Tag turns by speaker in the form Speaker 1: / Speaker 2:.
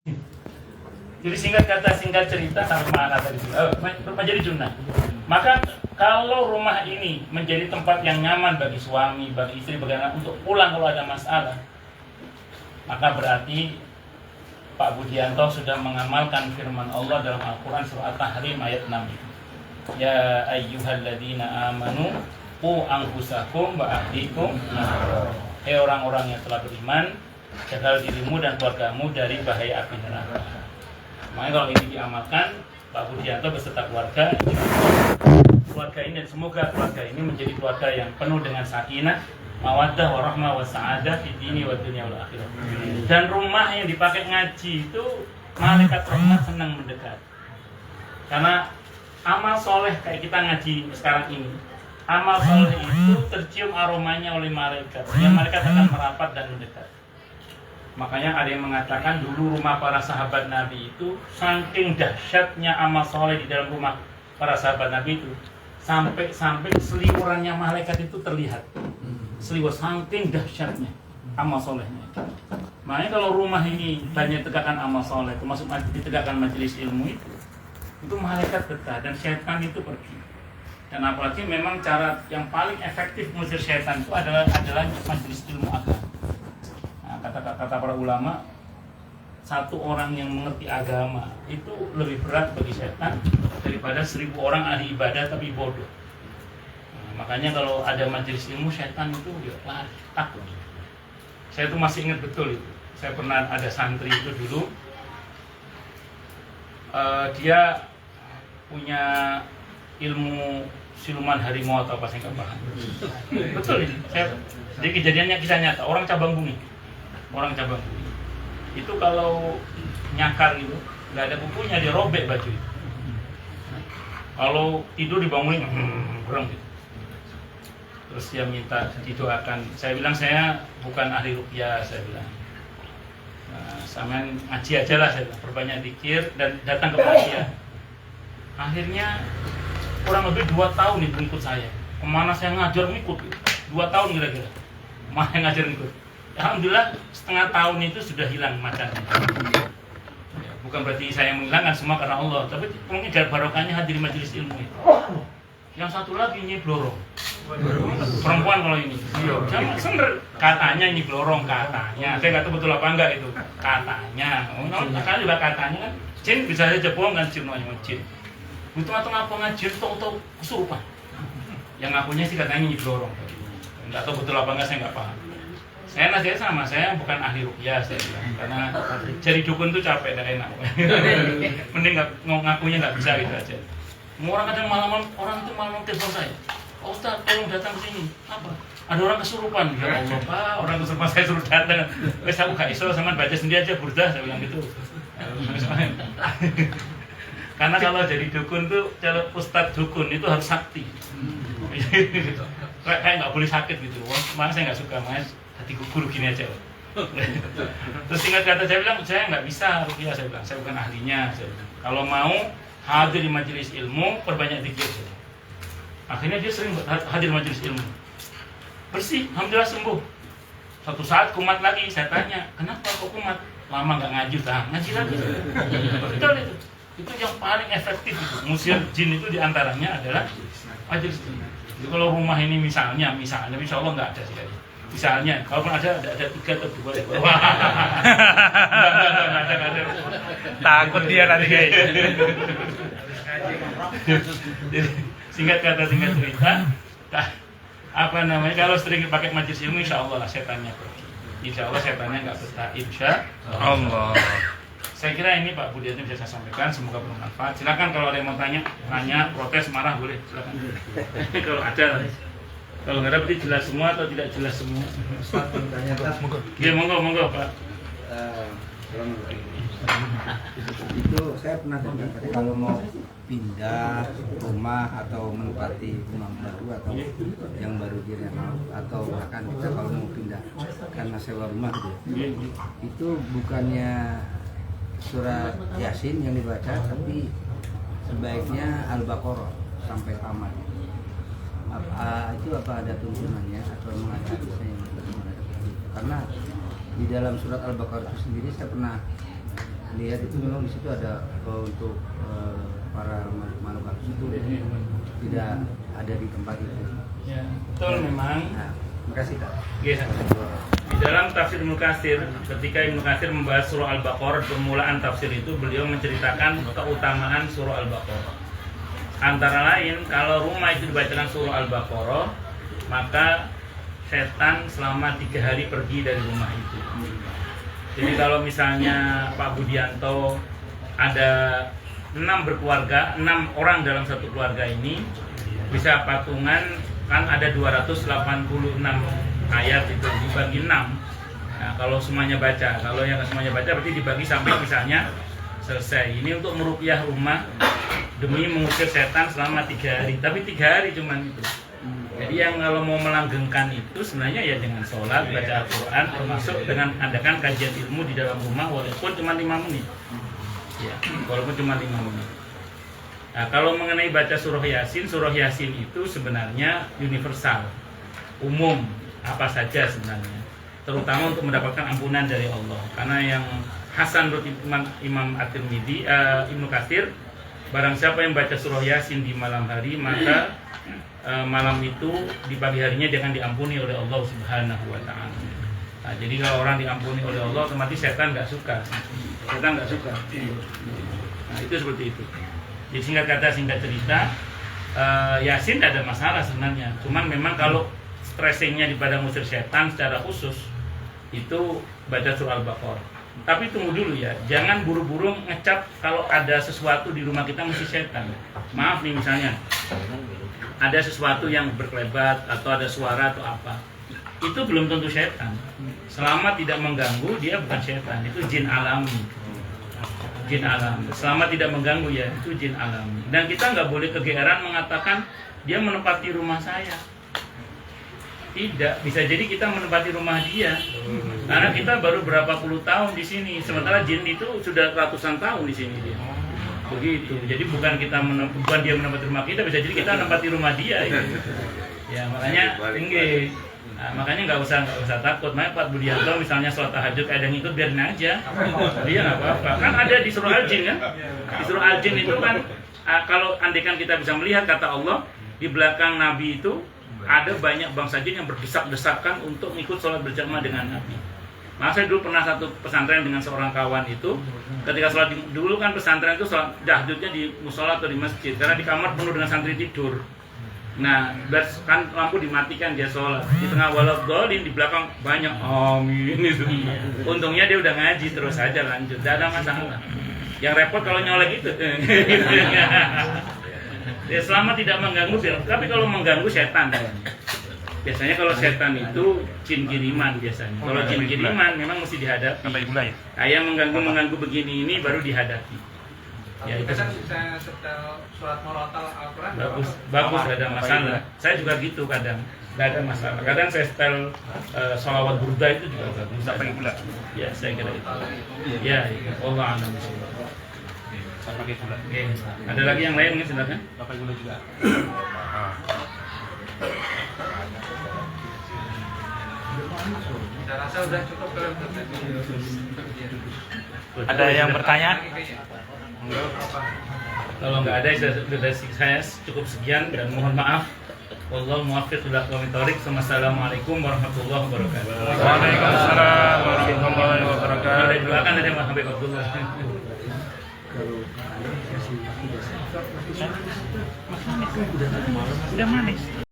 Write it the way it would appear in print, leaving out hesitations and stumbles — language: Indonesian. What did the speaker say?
Speaker 1: Jadi singkat cerita sampai mana tadi? Rumah jadi sunnah. Maka kalau rumah ini menjadi tempat yang nyaman bagi suami, bagi istri, bagi anak untuk pulang kalau ada masalah, maka berarti Pak Budianto sudah mengamalkan firman Allah dalam Al-Quran surah At-Tahrim ayat 6. Ya ayyuhalladzina amanu qu anfusakum wa ahlikum nar. Hei orang-orang yang telah beriman, jagalah dirimu dan keluargamu dari bahaya api neraka. Makanya kalau ini diamalkan, Pak Budianto beserta keluarga ini, dan semoga keluarga ini menjadi keluarga yang penuh dengan sakinah, mawaddah, warahmah, wasa'adah fi dini wa dunya wal akhirah. Dan rumah yang dipakai ngaji itu malaikat rahmat senang mendekat. Karena amal soleh kayak kita ngaji sekarang ini, amal soleh itu tercium aromanya oleh malaikat. Yang malaikat akan merapat dan mendekat. Makanya ada yang mengatakan dulu rumah para sahabat Nabi itu saking dahsyatnya amal soleh di dalam rumah para sahabat Nabi itu sampai seliwurannya malaikat itu terlihat. Seliwur saking dahsyatnya amal solehnya. Makanya kalau rumah ini banyak tegakkan amal soleh, termasuk ditegakkan majelis ilmu itu malaikat betah dan syaitan itu pergi. Dan apalagi memang cara yang paling efektif mengusir syaitan itu adalah majelis ilmu agama. Kata para ulama, satu orang yang mengerti agama itu lebih berat bagi setan daripada 1000 orang ahli ibadah tapi bodoh. Makanya kalau ada majelis ilmu, setan itu ya lari, takut. Saya tuh masih ingat betul itu. Saya pernah ada santri itu dulu, dia punya ilmu siluman harimau atau apa, saya nggak paham. Betul ini. Jadi kejadiannya kisah nyata. Orang cabang bumi itu kalau nyakar gitu nggak ada kukunya, dia robek baju itu. Kalau tidur dibangunin kurang gitu. Terus dia minta didoakan. Saya bilang saya bukan ahli ruqyah, saya bilang. Sama ngaji aja lah, saya bilang. Perbanyak zikir dan datang kepada dia. Akhirnya kurang lebih 2 tahun itu ikut saya. Kemana saya ngajar ngikut, 2 tahun kira-kira. Mana yang ngajar ngikut. Alhamdulillah setengah tahun itu sudah hilang macannya. Bukan berarti saya menghilangkan semua karena Allah, tapi mungkin dari barokahnya hadir majelis ilmu itu. Yang satu lagi Nyi Blorong, perempuan kalau ini. Sama sener katanya Nyi Blorong, katanya. Saya nggak tahu betul apa enggak itu. Katanya. Karena juga katanya kan jin bisa saja bohong kan, jin namanya jin. Butuh atau ngapa ngajin atau kesurupan. Yang ngakunya sih katanya Nyi Blorong. Nggak tahu betul apa enggak, saya nggak paham. Saya nasihat sama, saya bukan ahli ruqyah, saya bilang, karena jadi dukun tuh capek dan enak. Mending ngakunya nggak bisa gitu aja. Orang kadang orang itu malam telepon saya, "Oh, Ustaz, tolong datang ke sini." Apa? Ada orang kesurupan. Ya Allah, Pak, orang kesurupan saya suruh datang. Wes aku gak iso, sama baca sendiri aja burdah, saya bilang gitu. Karena kalau jadi dukun tuh, kalau ustadz dukun itu harus sakti. Kayak nggak boleh sakit gitu. Makanya saya nggak suka, mas. Hati guru gini aja. Terus singkat kata saya bilang, saya nggak bisa ruqyah, saya bilang, saya bukan ahlinya. Saya bilang, kalau mau hadir di majelis ilmu, perbanyak zikir. Akhirnya dia sering hadir majelis ilmu. Bersih, alhamdulillah sembuh. Suatu saat kumat lagi, saya tanya, kenapa kok kumat? Lama nggak ngaji, ngaji lagi. Betul itu. Itu yang paling efektif itu. Ngusir jin itu diantaranya adalah majelis ilmu. Jadi kalau rumah ini misalnya, insya Allah nggak ada sih. Misalnya, kalaupun ada 3 atau 2. Wah, nggak ada.
Speaker 2: Takut dia nanti.
Speaker 1: Jadi, singkat cerita, apa namanya? Kalau sering pakai majelis ilmu, insya Allah lah setannya pergi. Insya Allah setannya nggak betah. Insya
Speaker 2: Allah.
Speaker 1: Saya kira ini Pak Budianto bisa saya sampaikan, semoga bermanfaat. Silakan kalau ada yang mau tanya, protes, marah boleh. Silakan. Kalau ada. Kalau nggak ada berarti jelas semua atau tidak jelas semua? Ya, monggo Pak.
Speaker 3: Itu saya pernah dengar kalau mau pindah rumah atau menempati rumah baru atau yang baru direnov atau bahkan kita kalau mau pindah karena sewa rumah gitu, itu bukannya surat Yasin yang dibaca, tapi sebaiknya Al-Baqarah sampai tamat. Itu apa ada tuntunannya atau ada hadisnya yang bagaimana? Karena di dalam surat Al-Baqarah itu sendiri saya pernah lihat itu memang di situ ada untuk para makhluk halus itu tidak ada di tempat itu.
Speaker 1: Ya, betul memang.
Speaker 3: Nah, makasih Kak.
Speaker 1: Yes. Di dalam tafsir Ibnu Katsir, ketika Ibnu Katsir membahas surah Al-Baqarah, permulaan tafsir itu beliau menceritakan keutamaan surah Al-Baqarah. Antara lain, kalau rumah itu dibacakan surah Al-Baqarah, maka setan selama 3 hari pergi dari rumah itu. Jadi kalau misalnya Pak Budianto ada 6 berkeluarga, 6 orang dalam satu keluarga ini bisa patungan, kan ada 286 ayat itu dibagi 6. Nah, kalau semuanya baca, kalau yang semuanya baca berarti dibagi sampai misalnya selesai. Ini untuk meruqyah rumah demi mengusir setan selama 3 hari. Tapi 3 hari cuman itu. Jadi yang kalau mau melanggengkan itu sebenarnya ya dengan sholat, baca Al-Quran, termasuk dengan adakan kajian ilmu di dalam rumah walaupun cuma 5 menit. Ya, walaupun cuma 5 menit. Nah, kalau mengenai baca surah Yasin itu sebenarnya universal, umum, apa saja sebenarnya, terutama untuk mendapatkan ampunan dari Allah. Karena yang Hasan menurut Imam At-Tirmidzi, Ibnu Katsir, barang siapa yang baca surah Yasin di malam hari, maka malam itu di pagi harinya jangan diampuni oleh Allah Subhanahu wa Ta'ala. Nah, jadi kalau orang diampuni oleh Allah, otomatis setan nggak suka. Nah, itu seperti itu. Jadi singkat kata, singkat cerita, Yasin tidak ada masalah sebenarnya. Cuman memang kalau stressingnya di pada ngusir setan secara khusus, itu baca surah Al-Baqarah. Tapi tunggu dulu ya, jangan buru-buru ngecap kalau ada sesuatu di rumah kita mesti setan. Maaf nih misalnya, ada sesuatu yang berkelebat atau ada suara atau apa, itu belum tentu setan. Selama tidak mengganggu, dia bukan setan, itu jin alami. Jin alami. Selama tidak mengganggu ya, itu jin alami. Dan kita nggak boleh kegeeran mengatakan dia menempati rumah saya. Tidak, bisa jadi kita menempati rumah dia. Karena kita baru berapa puluh tahun di sini, sementara jin itu sudah ratusan tahun di sini dia. Begitu. Jadi bukan dia menempati rumah kita, bisa jadi kita menempati rumah dia. Gitu. Ya makanya tinggi. Nah, makanya nggak usah takut. Makanya Pak Budianto misalnya sholat tahajud ada yang ikut, biarin aja. Dia nggak apa-apa. Kan ada di surah Al-Jin kan? Di surah Al-Jin itu kan kalau andaikan kita bisa melihat kata Allah di belakang Nabi itu ada banyak bangsa jin yang berdesak-desakan untuk ikut sholat berjamaah dengan Nabi. Maka saya dulu pernah satu pesantren dengan seorang kawan itu, ketika sholat dulu kan pesantren itu sholat tahajudnya di musola atau di masjid, karena di kamar penuh dengan santri tidur. Nah, kan lampu dimatikan dia sholat di tengah waladhdallin, di belakang banyak amin itu. Untungnya dia udah ngaji, terus aja lanjut, tidak ada masalah. Yang repot kalau nyolek itu. Ya, selama tidak mengganggu, tapi kalau mengganggu setan. Biasanya kalau setan itu jin kiriman biasanya. Kalau jin kiriman memang mesti dihadapi. Kayak mengganggu begini ini baru dihadapi. Ya, itu
Speaker 4: saya setel surat Murattal Al-Quran.
Speaker 1: Bagus, gak ada masalah. Saya juga gitu kadang, gak ada masalah. Kadang saya setel sholawat burda itu juga bagus.
Speaker 2: Sampai gula.
Speaker 1: Ya, saya kira itu. Ya, Allah a'lam.
Speaker 2: Pakai gula.
Speaker 1: Oke, ada lagi yang lain nggak, silakan.
Speaker 2: Pakai gula juga.
Speaker 4: Saya rasa udah cukup kalau
Speaker 2: Ada yang bertanya?
Speaker 1: Kalau nggak ada, saya cukup sekian dan mohon maaf. Wallahu muwaffiq ila aqwamit thoriq. Wassalamualaikum warahmatullahi wabarakatuh.
Speaker 2: Waalaikumsalam warahmatullahi wabarakatuh.
Speaker 1: Ada doakan dari Mas Habib Abdullah.
Speaker 2: Udah manis.